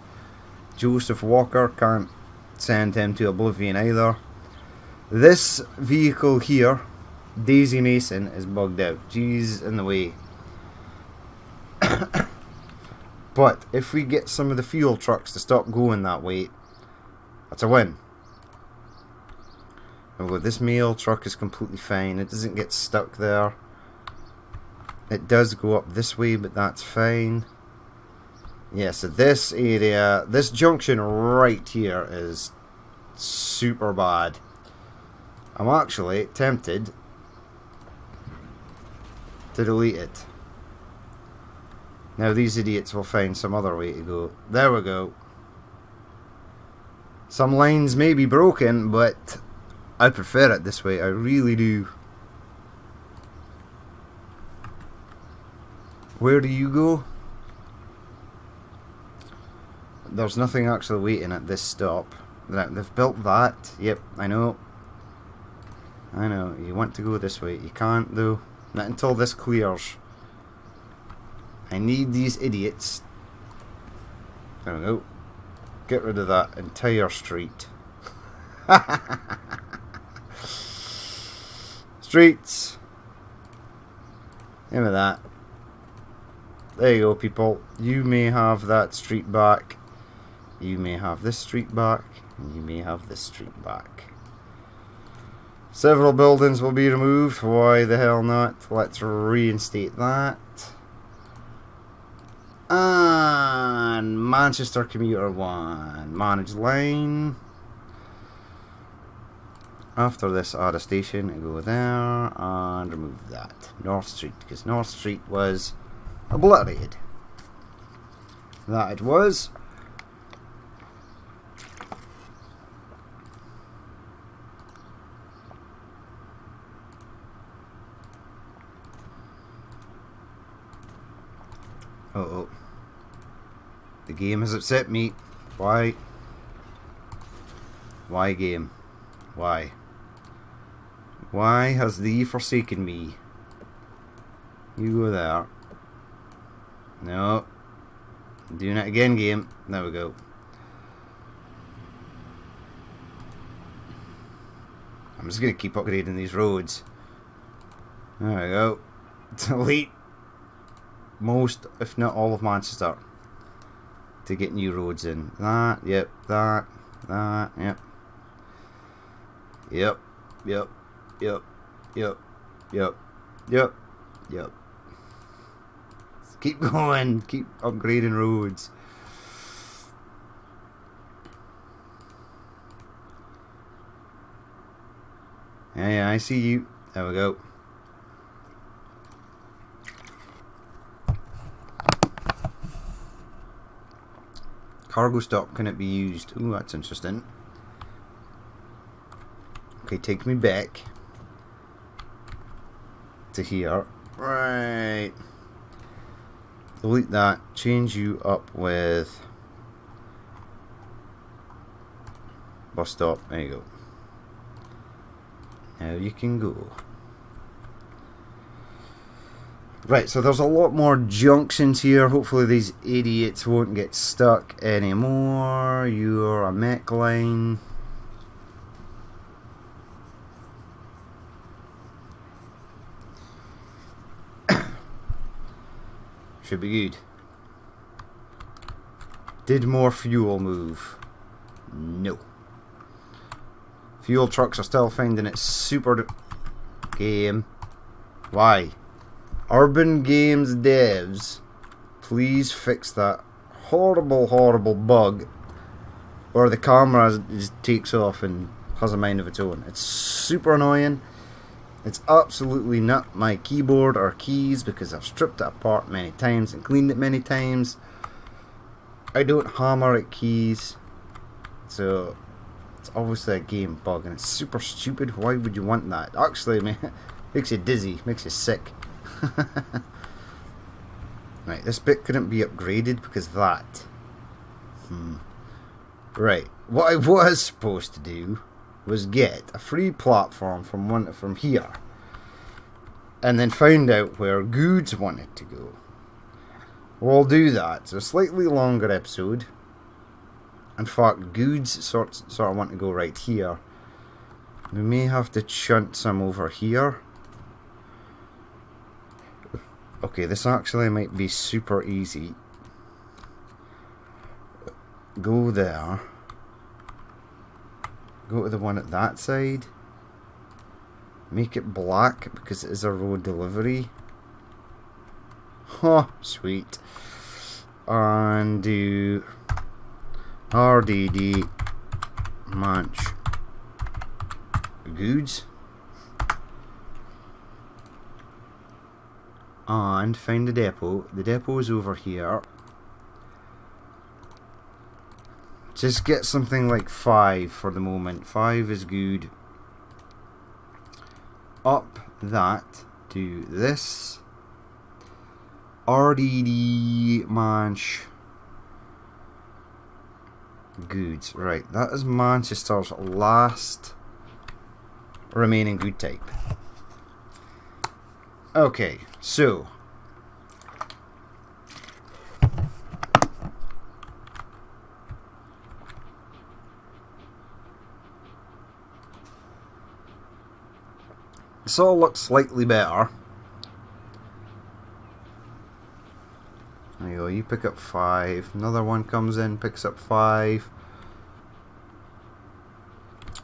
Joseph Walker, can't send him to oblivion either. This vehicle here, Daisy Mason, is bugged out. She's in the way. But if we get some of the fuel trucks to stop going that way, that's a win. Oh, this mail truck is completely fine. It doesn't get stuck there. It does go up this way, but that's fine. Yeah, so this area, this junction right here is super bad. I'm actually tempted to delete it. Now these idiots will find some other way to go. There we go. Some lines may be broken, but I prefer it this way. I really do. Where do you go? There's nothing actually waiting at this stop. They've built that. Yep, I know. I know. You want to go this way. You can't though. Not until this clears. I need these idiots. There we go. Get rid of that entire street. Streets. Give me that. There you go, people. You may have that street back. You may have this street back. And you may have this street back. Several buildings will be removed. Why the hell not? Let's reinstate that. And Manchester Commuter 1. Manage line. After this, add a station. Go there and remove that. North Street, because North Street was obliterated. That it was. Uh-oh. The game has upset me. Why? Why, game? Why? Why has thee forsaken me? You go there. No. Doing it again, game. There we go. I'm just going to keep upgrading these roads. There we go. Delete most, if not all of Manchester to get new roads in. That, yep, that, yep. Yep, yep, yep, yep, yep, yep, yep. Let's keep going, keep upgrading roads. Yeah, I see you. There we go. Cargo stop, can it be used? Ooh, that's interesting. Okay, take me back to here. Right. Delete that. Change you up with bus stop. There you go. Now you can go. Right, so there's a lot more junctions here. Hopefully these idiots won't get stuck anymore. You're a mech line. Should be good. Did more fuel move? No. Fuel trucks are still finding it super game. Why? Urban Games devs, please fix that horrible, horrible bug where the camera just takes off and has a mind of its own. It's super annoying. It's absolutely not my keyboard or keys because I've stripped it apart many times and cleaned it many times. I don't hammer at keys, so it's obviously a game bug and it's super stupid. Why would you want that? Actually, makes you dizzy, makes you sick. Right, this bit couldn't be upgraded because of that. Right, what I was supposed to do was get a free platform from here, and then find out where Goods wanted to go. We'll do that. It's a slightly longer episode. In fact, Goods sort of want to go right here. We may have to chunt some over here. Okay, this actually might be super easy. Go there. Go to the one at that side. Make it black because it is a road delivery. Huh, sweet. And do RDD Manch Goods. And find the depot. The depot is over here. Just get something like 5 for the moment. 5 is good. Up that. Do this. RDD Manch Goods. Right, that is Manchester's last remaining good type. Okay, so this all looks slightly better. There you go, you pick up 5. Another one comes in, picks up 5.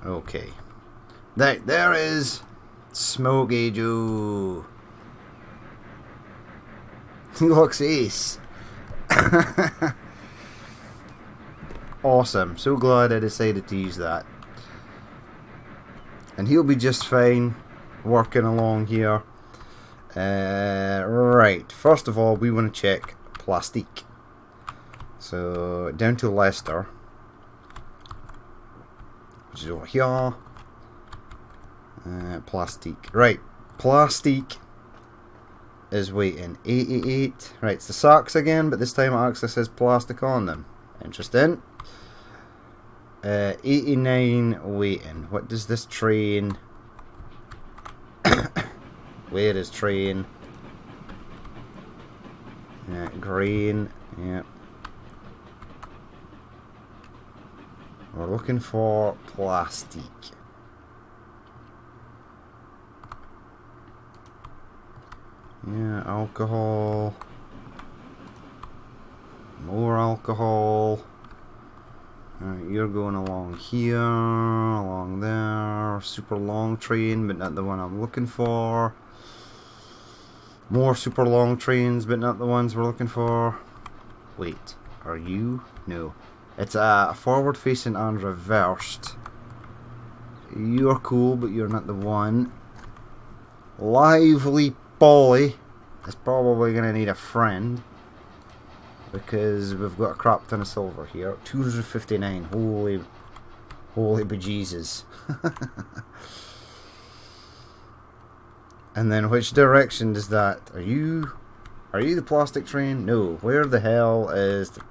Okay. There is Smokey Joe. He looks ace. Awesome. So glad I decided to use that. And he'll be just fine working along here. Right. First of all, we want to check plastic. So down to Leicester, which is over here. Plastic. Right. Plastic is waiting. 88. Right, it's the socks again, but this time it actually says plastic on them. Interesting. 89 waiting. What does this train... Where is train? Green. Yeah. We're looking for plastic. Yeah, alcohol. More alcohol. Alright, you're going along here, along there. Super long train, but not the one I'm looking for. More super long trains, but not the ones we're looking for. Wait, are you? No. It's forward facing and reversed. You're cool, but you're not the one. Lively Polly is probably going to need a friend, because we've got a crap ton of silver here. 259. Holy bejesus. And then which direction does that? Are you the plastic train? No. Where the hell is the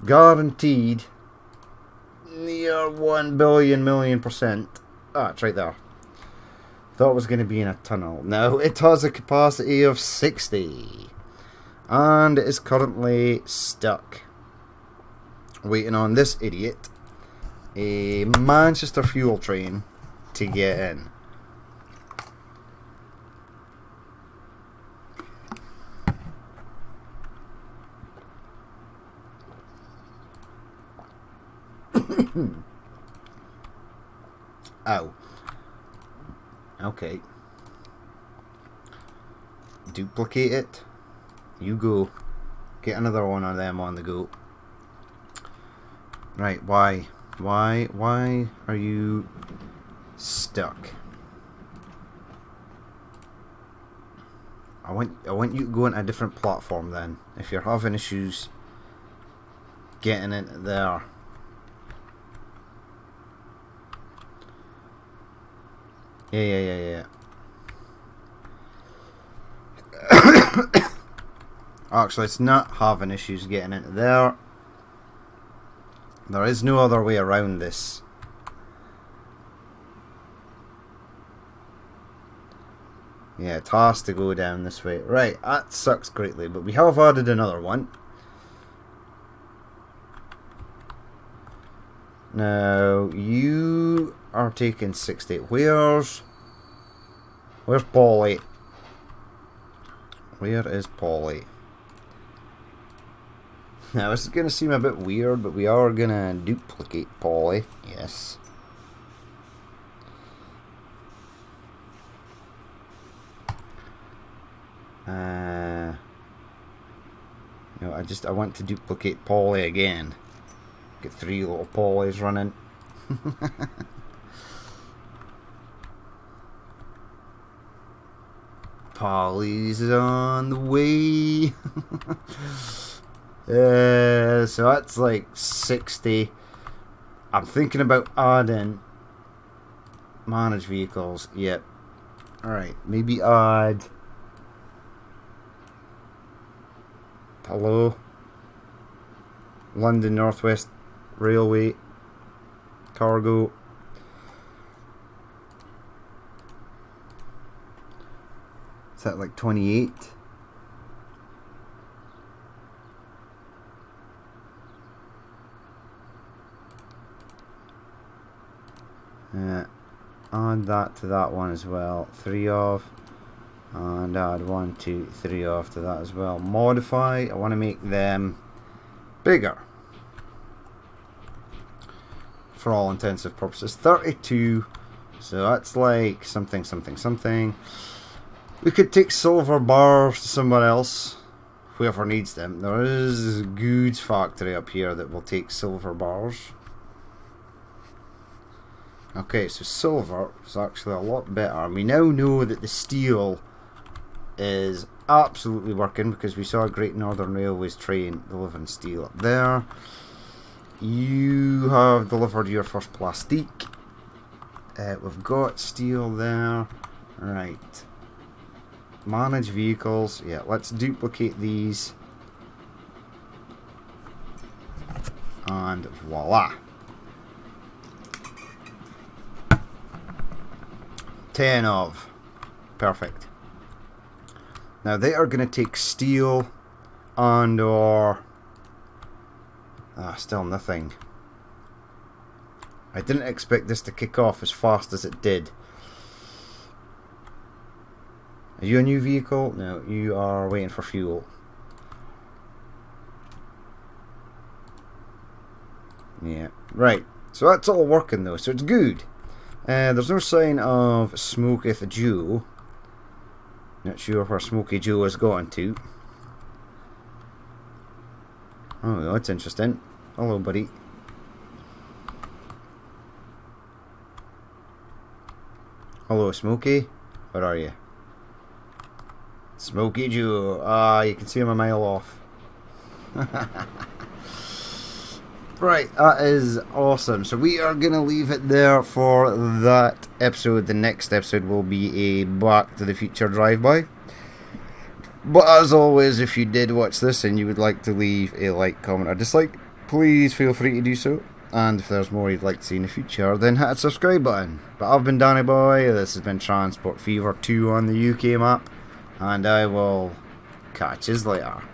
guaranteed near 1 billion million %? Ah, it's right there. Thought it was going to be in a tunnel. No, it has a capacity of 60. And it is currently stuck. Waiting on this idiot, a Manchester fuel train, to get in. Ow. Okay. Duplicate it. You go. Get another one of them on the go. Right, why? Why are you stuck? I want you to go on a different platform then. If you're having issues getting it there. Yeah. Actually, it's not having issues getting into there. There is no other way around this. Yeah, it has to go down this way. Right, that sucks greatly, but we have added another one. Now, you are taking 60. Where's Polly? Where is Polly? Now, this is going to seem a bit weird, but we are going to duplicate Polly. Yes. No, I want to duplicate Polly again. Get 3 little Pollys running. Polly's on the way. So that's like 60. I'm thinking about adding manage vehicles. Yep. Alright, maybe add. Hello. London Northwest Railway. Cargo. Is that like 28? Add that to that one as well. 3 of. And add 1, 2, 3 off to that as well. Modify. I want to make them bigger. For all intensive purposes. 32. So that's like something, something, something. We could take silver bars to someone else. Whoever needs them. There is a goods factory up here that will take silver bars. Okay, so silver is actually a lot better. We now know that the steel is absolutely working because we saw a Great Northern Railways train delivering steel up there. You have delivered your first plastique. We've got steel there. Right. Manage vehicles. Yeah, let's duplicate these. And voila. 10 of. Perfect. Now they are going to take steel and or... still nothing. I didn't expect this to kick off as fast as it did. Are you a new vehicle? No, you are waiting for fuel. Yeah, right. So that's all working though, so it's good. There's no sign of Smokey Joe. Not sure where Smokey Joe is going to. Oh, that's interesting. Hello, buddy. Hello, Smokey. Where are you? Smokey Joe. Ah, you can see him a mile off. Right, that is awesome. So we are going to leave it there for that episode. The next episode will be a Back to the Future drive-by. But as always, if you did watch this and you would like to leave a like, comment or dislike, please feel free to do so. And if there's more you'd like to see in the future, then hit that subscribe button. But I've been Danny Boy, this has been Transport Fever 2 on the UK map, and I will catch you later.